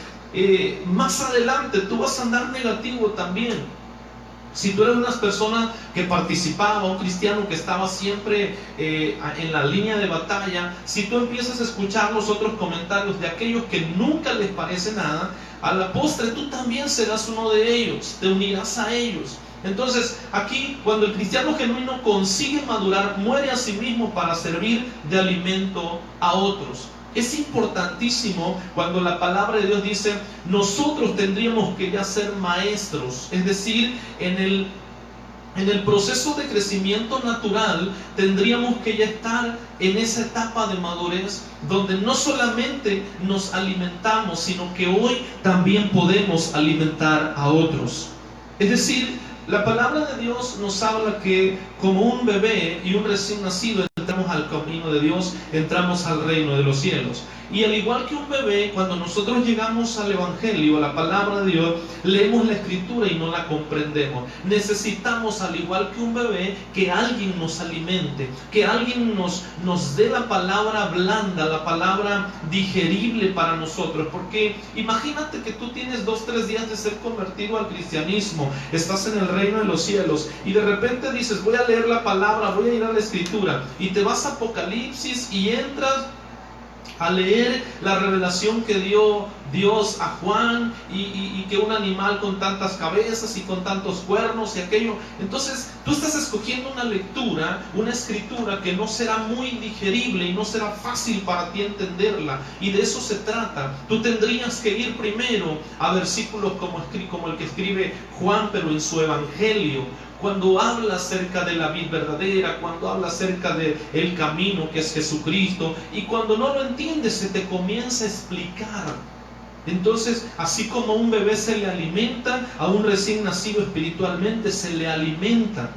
Speaker 3: más adelante tú vas a andar negativo también. Si tú eres una persona que participaba, un cristiano que estaba siempre en la línea de batalla, si tú empiezas a escuchar los otros comentarios de aquellos que nunca les parece nada, a la postre tú también serás uno de ellos, te unirás a ellos. Entonces aquí, cuando el cristiano genuino consigue madurar, muere a sí mismo para servir de alimento a otros. Es importantísimo cuando la palabra de Dios dice: nosotros tendríamos que ya ser maestros, es decir, en el proceso de crecimiento natural tendríamos que ya estar en esa etapa de madurez donde no solamente nos alimentamos, sino que hoy también podemos alimentar a otros. Es decir, la palabra de Dios nos habla que como un bebé y un recién nacido entramos al camino de Dios, entramos al reino de los cielos. Y al igual que un bebé, cuando nosotros llegamos al Evangelio, a la palabra de Dios, leemos la Escritura y no la comprendemos. Necesitamos, al igual que un bebé, que alguien nos alimente, que alguien nos dé la palabra blanda, la palabra digerible para nosotros. Porque imagínate que tú tienes 2-3 días de ser convertido al cristianismo, estás en el reino de los cielos y de repente dices: voy a leer la palabra, voy a ir a la Escritura, y te vas a Apocalipsis y entras a leer la revelación que dio Dios a Juan, y que un animal con tantas cabezas y con tantos cuernos y aquello. Entonces tú estás escogiendo una lectura, una escritura que no será muy digerible y no será fácil para ti entenderla, y de eso se trata. Tú tendrías que ir primero a versículos como el que escribe Juan, pero en su evangelio, cuando habla acerca de la vid verdadera, cuando habla acerca del camino que es Jesucristo, y cuando no lo entiendes se te comienza a explicar. Entonces, así como a un bebé se le alimenta, a un recién nacido espiritualmente se le alimenta.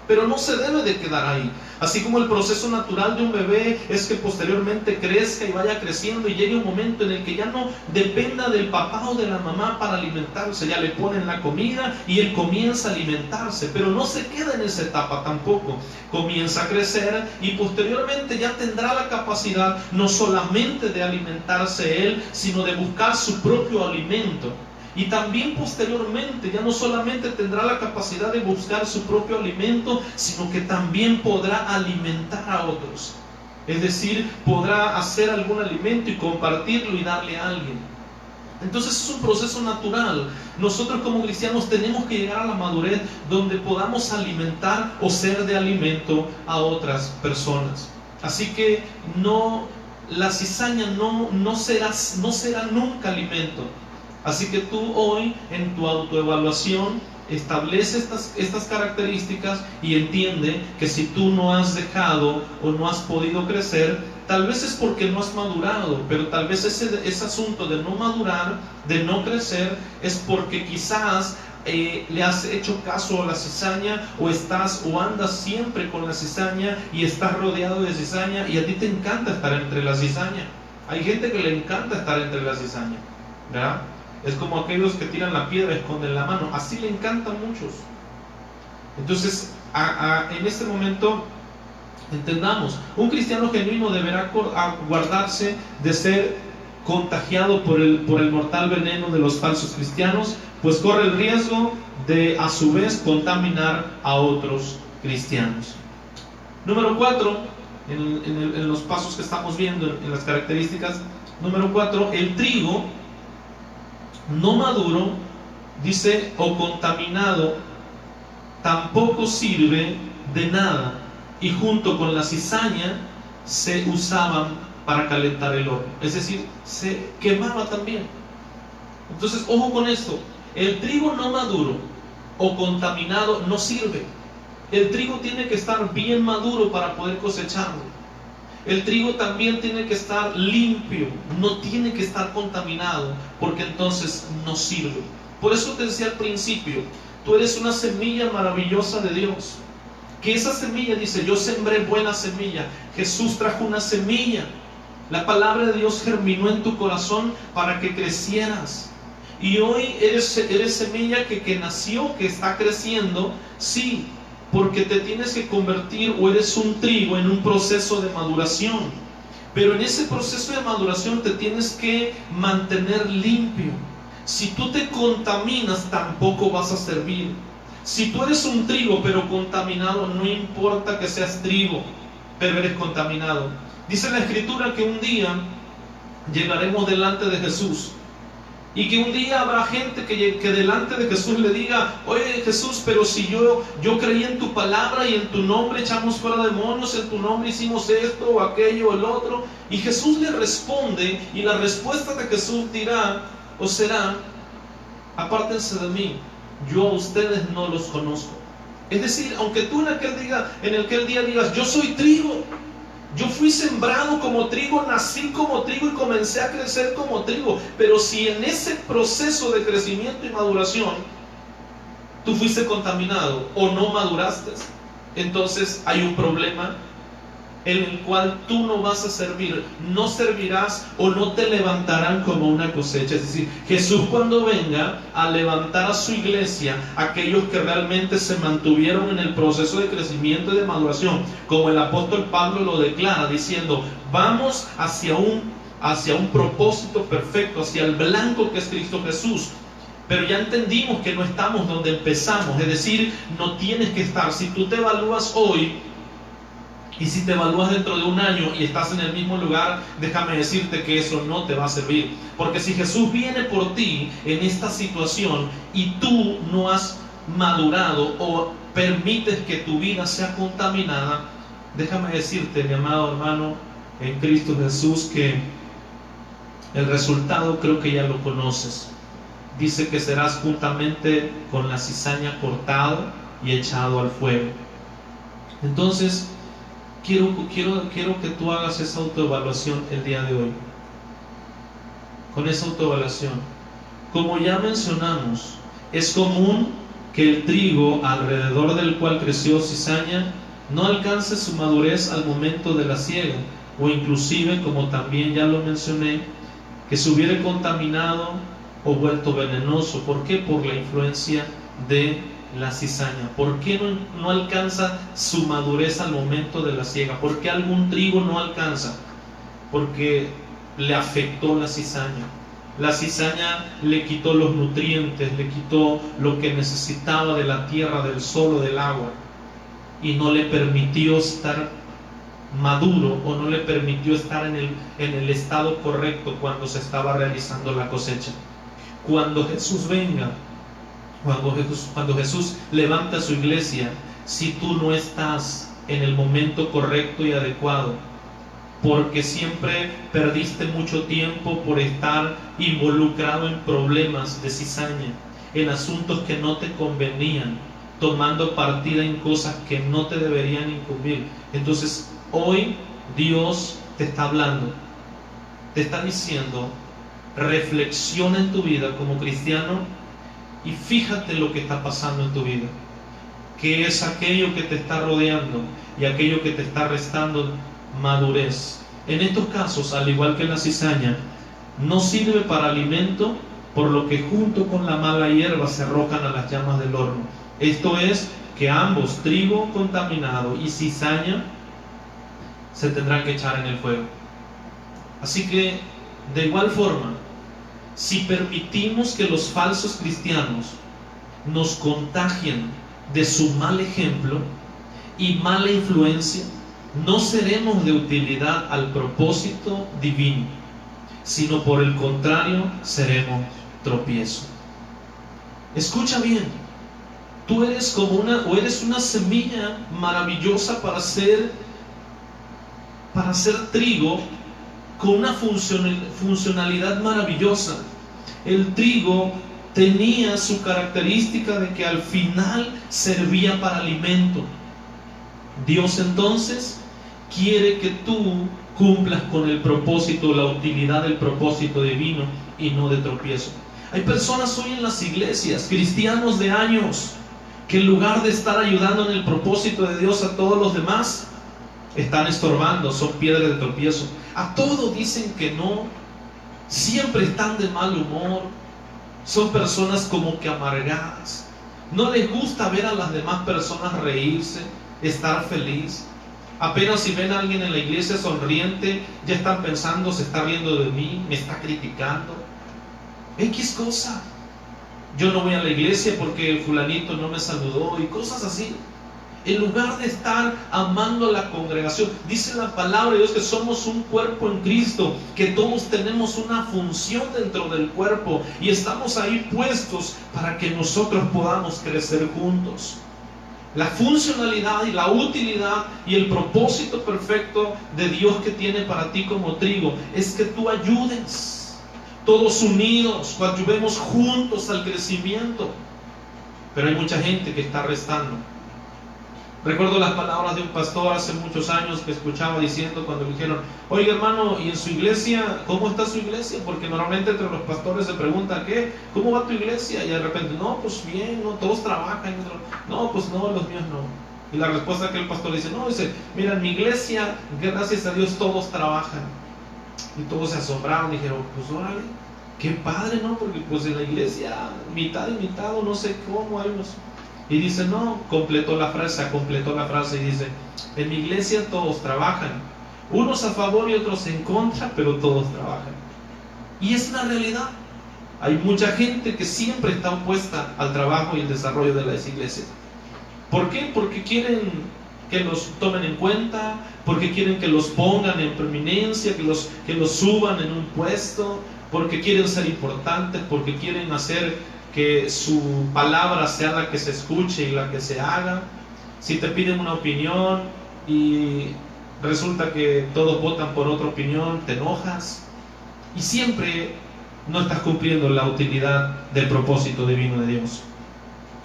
Speaker 3: Pero no se debe de quedar ahí. Así como el proceso natural de un bebé es que posteriormente crezca y vaya creciendo y llegue un momento en el que ya no dependa del papá o de la mamá para alimentarse, ya le ponen la comida y él comienza a alimentarse, pero no se queda en esa etapa tampoco. Comienza a crecer y posteriormente ya tendrá la capacidad no solamente de alimentarse él, sino de buscar su propio alimento. Y también posteriormente ya no solamente tendrá la capacidad de buscar su propio alimento, sino que también podrá alimentar a otros. Es decir, podrá hacer algún alimento y compartirlo y darle a alguien. Entonces es un proceso natural. Nosotros como cristianos tenemos que llegar a la madurez donde podamos alimentar o ser de alimento a otras personas. Así que la cizaña no será nunca alimento. Así que tú hoy, en tu autoevaluación, establece estas características y entiende que si tú no has dejado o no has podido crecer, tal vez es porque no has madurado, pero tal vez ese asunto de no madurar, de no crecer, es porque quizás le has hecho caso a la cizaña, o andas siempre con la cizaña y estás rodeado de cizaña y a ti te encanta estar entre la cizaña. Hay gente que le encanta estar entre la cizaña, ¿verdad? Es como aquellos que tiran la piedra y esconden la mano. Así le encantan muchos. Entonces, en este momento, entendamos, un cristiano genuino deberá guardarse de ser contagiado por el mortal veneno de los falsos cristianos, pues corre el riesgo de a su vez contaminar a otros cristianos. Número 4, en los pasos que estamos viendo, en las características. Número 4, el trigo no maduro, dice, o contaminado, tampoco sirve de nada, y junto con la cizaña se usaban para calentar el horno, es decir, se quemaba también. Entonces, ojo con esto, el trigo no maduro o contaminado no sirve. El trigo tiene que estar bien maduro para poder cosecharlo. El trigo también tiene que estar limpio, no tiene que estar contaminado, porque entonces no sirve. Por eso te decía al principio, tú eres una semilla maravillosa de Dios. Que esa semilla, dice, yo sembré buena semilla. Jesús trajo una semilla. La palabra de Dios germinó en tu corazón para que crecieras. Y hoy eres semilla que nació, que está creciendo, sí, porque te tienes que convertir, o eres un trigo en un proceso de maduración. Pero en ese proceso de maduración te tienes que mantener limpio. Si tú te contaminas, tampoco vas a servir. Si tú eres un trigo pero contaminado, no importa que seas trigo, pero eres contaminado. Dice la Escritura que un día llegaremos delante de Jesús, y que un día habrá gente que delante de Jesús le diga: oye Jesús, pero si yo creí en tu palabra y en tu nombre echamos fuera demonios, en tu nombre hicimos esto o aquello o el otro. Y Jesús le responde, y la respuesta de Jesús dirá o será: apártense de mí, yo a ustedes no los conozco. Es decir, aunque tú en aquel día digas: yo soy trigo, yo fui sembrado como trigo, nací como trigo y comencé a crecer como trigo, pero si en ese proceso de crecimiento y maduración tú fuiste contaminado o no maduraste, entonces hay un problema en el cual tú no vas a servir, no servirás o no te levantarán como una cosecha. Es decir, Jesús cuando venga a levantar a su iglesia, aquellos que realmente se mantuvieron en el proceso de crecimiento y de maduración, como el apóstol Pablo lo declara, diciendo: vamos hacia un propósito perfecto, hacia el blanco que es Cristo Jesús. Pero ya entendimos que no estamos donde empezamos, es decir, no tienes que estar. Si tú te evalúas hoy, y si te evalúas dentro de un año y estás en el mismo lugar, déjame decirte que eso no te va a servir. Porque si Jesús viene por ti en esta situación y tú no has madurado o permites que tu vida sea contaminada, déjame decirte, mi amado hermano en Cristo Jesús, que el resultado creo que ya lo conoces. Dice que serás juntamente con la cizaña cortado y echado al fuego. Entonces, quiero que tú hagas esa autoevaluación el día de hoy. Con esa autoevaluación, como ya mencionamos, es común que el trigo alrededor del cual creció cizaña no alcance su madurez al momento de la siega, o inclusive, como también ya lo mencioné, que se hubiere contaminado o vuelto venenoso. ¿Por qué? Por la influencia de la cizaña. ¿Por qué no alcanza su madurez al momento de la siega? ¿Por qué algún trigo no alcanza? Porque le afectó la cizaña. La cizaña le quitó los nutrientes, le quitó lo que necesitaba de la tierra, del sol o del agua, y no le permitió estar maduro, o no le permitió estar en el estado correcto cuando se estaba realizando la cosecha. Cuando Jesús venga, cuando Jesús levanta su iglesia, si tú no estás en el momento correcto y adecuado, porque siempre perdiste mucho tiempo por estar involucrado en problemas de cizaña, en asuntos que no te convenían, tomando partida en cosas que no te deberían incumbir, entonces hoy Dios te está hablando, te está diciendo: reflexiona en tu vida como cristiano y fíjate lo que está pasando en tu vida, que es aquello que te está rodeando y aquello que te está restando madurez. En estos casos, al igual que la cizaña, no sirve para alimento, por lo que junto con la mala hierba se arrojan a las llamas del horno. Esto es que ambos, trigo contaminado y cizaña, se tendrán que echar en el fuego. Así que, de igual forma, si permitimos que los falsos cristianos nos contagien de su mal ejemplo y mala influencia, no seremos de utilidad al propósito divino, sino por el contrario, seremos tropiezo. Escucha bien, tú eres como eres una semilla maravillosa para ser trigo con una funcionalidad maravillosa. El trigo tenía su característica de que al final servía para alimento. Dios entonces quiere que tú cumplas con el propósito, la utilidad del propósito divino y no de tropiezo. Hay personas hoy en las iglesias, cristianos de años, que en lugar de estar ayudando en el propósito de Dios a todos los demás, están estorbando, son piedras de tropiezo. A todo dicen que no, siempre están de mal humor, son personas como que amargadas, no les gusta ver a las demás personas reírse, estar feliz. Apenas si ven a alguien en la iglesia sonriente, ya están pensando, se está riendo de mí, me está criticando. X cosa. Yo no voy a la iglesia porque fulanito no me saludó y cosas así. En lugar de estar amando a la congregación, dice la palabra de Dios que somos un cuerpo en Cristo, que todos tenemos una función dentro del cuerpo y estamos ahí puestos para que nosotros podamos crecer juntos. La funcionalidad y la utilidad y el propósito perfecto de Dios que tiene para ti como trigo es que tú ayudes, todos unidos, ayudemos juntos al crecimiento. Pero hay mucha gente que está restando. Recuerdo las palabras de un pastor hace muchos años que escuchaba diciendo cuando le dijeron: oiga hermano, ¿y en su iglesia cómo está su iglesia? Porque normalmente entre los pastores se pregunta: ¿qué? ¿Cómo va tu iglesia? Y de repente: no, pues bien, no, todos trabajan. No, pues no, los míos no. Y la respuesta que el pastor dice: no, dice, mira, en mi iglesia, gracias a Dios, todos trabajan. Y todos se asombraron y dijeron: pues órale, qué padre, ¿no? Porque pues en la iglesia mitad y mitad, o no sé cómo hay unos. Y dice: no, completó la frase y dice: en mi iglesia todos trabajan, unos a favor y otros en contra, pero todos trabajan. Y es una realidad. Hay mucha gente que siempre está opuesta al trabajo y el desarrollo de las iglesias. ¿Por qué? Porque quieren que los tomen en cuenta, porque quieren que los pongan en preeminencia, que los suban en un puesto, porque quieren ser importantes, porque quieren hacer que su palabra sea la que se escuche y la que se haga. Si te piden una opinión y resulta que todos votan por otra opinión, te enojas y siempre no estás cumpliendo la utilidad del propósito divino de Dios.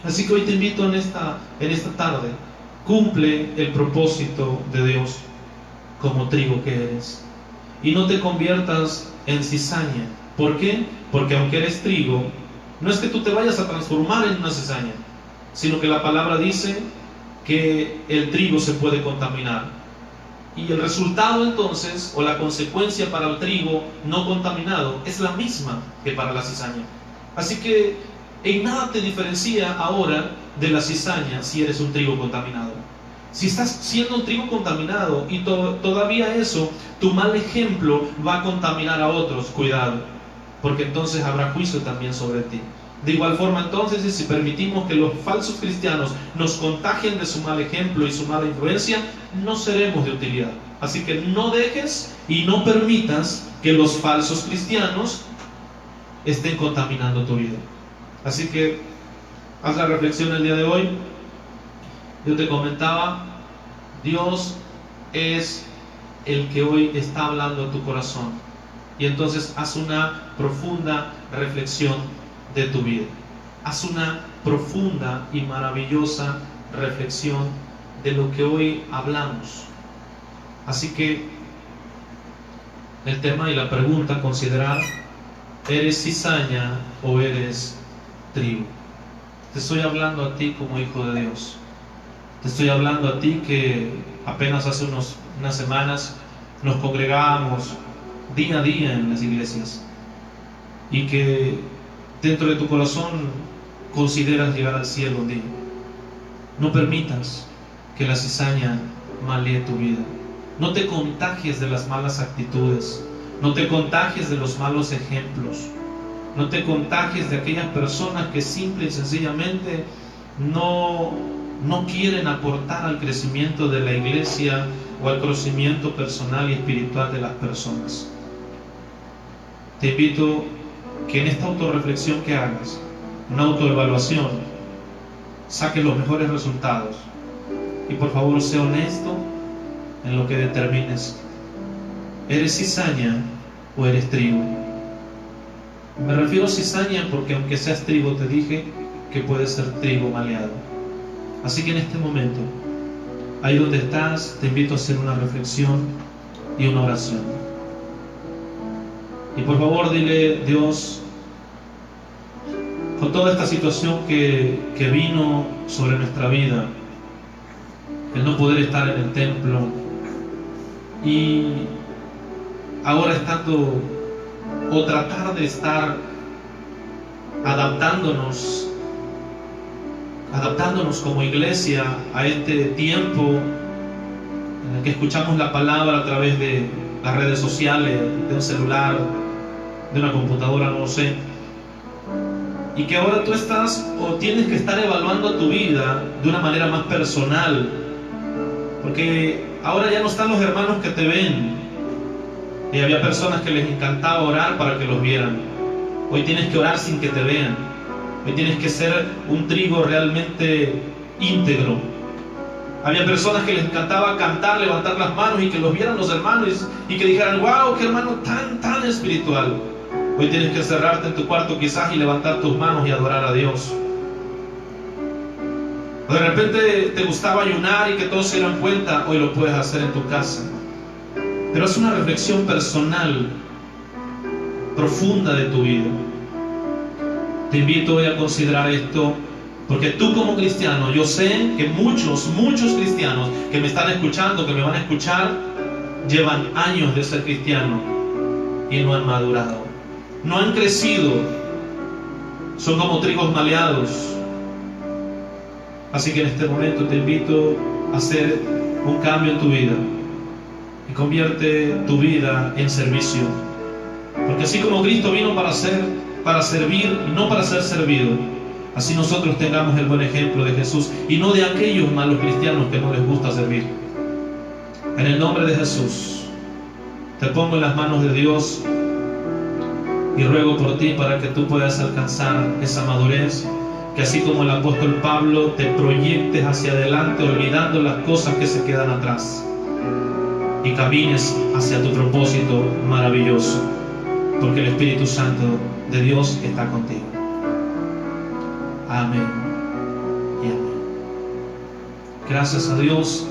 Speaker 3: Así que hoy te invito en esta tarde: cumple el propósito de Dios como trigo que eres y no te conviertas en cizaña. ¿Por qué? Porque aunque eres trigo, no es que tú te vayas a transformar en una cizaña, sino que la palabra dice que el trigo se puede contaminar. Y el resultado entonces, o la consecuencia para el trigo no contaminado, es la misma que para la cizaña. Así que en nada te diferencia ahora de la cizaña si eres un trigo contaminado. Si estás siendo un trigo contaminado y todavía eso, tu mal ejemplo va a contaminar a otros, cuidado, porque entonces habrá juicio también sobre ti. De igual forma entonces, si permitimos que los falsos cristianos nos contagien de su mal ejemplo y su mala influencia, no seremos de utilidad. Así que no dejes y no permitas que los falsos cristianos estén contaminando tu vida. Así que haz la reflexión el día de hoy. Yo te comentaba, Dios es el que hoy está hablando a tu corazón. Y entonces haz una profunda reflexión de tu vida. Haz una profunda y maravillosa reflexión de lo que hoy hablamos. Así que el tema y la pregunta a considerar: ¿eres cizaña o eres trigo? Te estoy hablando a ti como hijo de Dios. Te estoy hablando a ti que apenas hace unas semanas nos congregábamos día a día en las iglesias y que dentro de tu corazón consideras llegar al cielo un día. No permitas que la cizaña malee tu vida. No te contagies de las malas actitudes. No te contagies de los malos ejemplos. No te contagies de aquellas personas que simple y sencillamente no quieren aportar al crecimiento de la iglesia o al crecimiento personal y espiritual de las personas. Te invito que en esta autorreflexión que hagas, una autoevaluación, saques los mejores resultados y por favor sea honesto en lo que determines. ¿Eres cizaña o eres trigo? Me refiero a cizaña porque aunque seas trigo, te dije que puedes ser trigo maleado. Así que en este momento, ahí donde estás, te invito a hacer una reflexión y una oración. Y por favor dile: Dios, con toda esta situación que vino sobre nuestra vida, el no poder estar en el templo y ahora estando o tratar de estar adaptándonos como iglesia a este tiempo en el que escuchamos la palabra a través de las redes sociales, de un celular, de una computadora, no lo sé, y que ahora tú estás o tienes que estar evaluando tu vida de una manera más personal, porque ahora ya no están los hermanos que te ven. Y había personas que les encantaba orar para que los vieran. Hoy tienes que orar sin que te vean. Hoy tienes que ser un trigo realmente íntegro. Había personas que les encantaba cantar, levantar las manos y que los vieran los hermanos y que dijeran: wow, qué hermano tan espiritual. Hoy tienes que cerrarte en tu cuarto quizás y levantar tus manos y adorar a Dios. O de repente te gustaba ayunar y que todos se dieran cuenta. Hoy lo puedes hacer en tu casa. Pero es una reflexión personal, profunda de tu vida. Te invito hoy a considerar esto, porque tú como cristiano, yo sé que muchos cristianos que me están escuchando, que me van a escuchar, llevan años de ser cristiano y no han madurado, no han crecido, son como trigos maleados. Así que en este momento te invito a hacer un cambio en tu vida. Y convierte tu vida en servicio. Porque así como Cristo vino para servir y no para ser servido, así nosotros tengamos el buen ejemplo de Jesús y no de aquellos malos cristianos que no les gusta servir. En el nombre de Jesús, te pongo en las manos de Dios y ruego por ti para que tú puedas alcanzar esa madurez, que así como el apóstol Pablo te proyectes hacia adelante olvidando las cosas que se quedan atrás y camines hacia tu propósito maravilloso, porque el Espíritu Santo de Dios está contigo. Amén y amén. Gracias a Dios.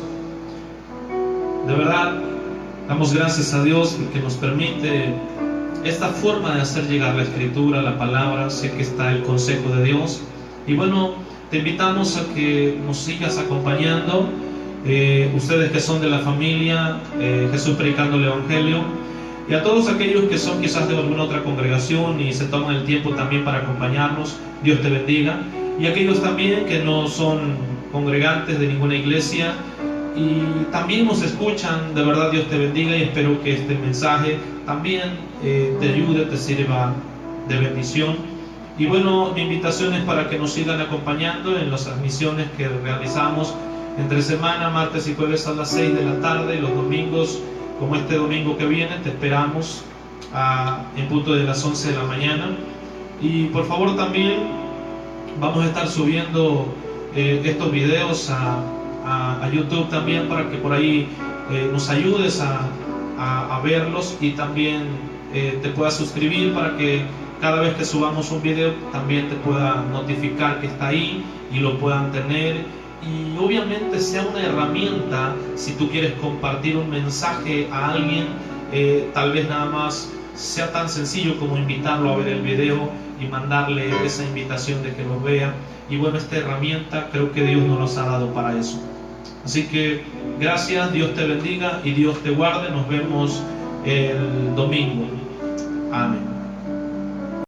Speaker 3: De verdad, damos gracias a Dios porque nos permite esta forma de hacer llegar la Escritura, la palabra. Sé que está el consejo de Dios. Y bueno, te invitamos a que nos sigas acompañando. Ustedes que son de la familia Jesús Predicando el Evangelio, y a todos aquellos que son quizás de alguna otra congregación y se toman el tiempo también para acompañarnos, Dios te bendiga. Y aquellos también que no son congregantes de ninguna iglesia y también nos escuchan, de verdad Dios te bendiga, y espero que este mensaje también te ayude, te sirva de bendición. Y bueno, mi invitación es para que nos sigan acompañando en las transmisiones que realizamos entre semana, martes y jueves a las 6 de la tarde, y los domingos, como este domingo que viene, te esperamos en punto de las 11 de la mañana. Y por favor también vamos a estar subiendo estos videos a YouTube también, para que por ahí nos ayudes a verlos, y también te puedas suscribir para que cada vez que subamos un video también te pueda notificar que está ahí y lo puedan tener. Y obviamente sea una herramienta si tú quieres compartir un mensaje a alguien, tal vez nada más sea tan sencillo como invitarlo a ver el video y mandarle esa invitación de que lo vea. Y bueno, esta herramienta creo que Dios nos ha dado para eso. Así que gracias, Dios te bendiga y Dios te guarde. Nos vemos el domingo. Amén.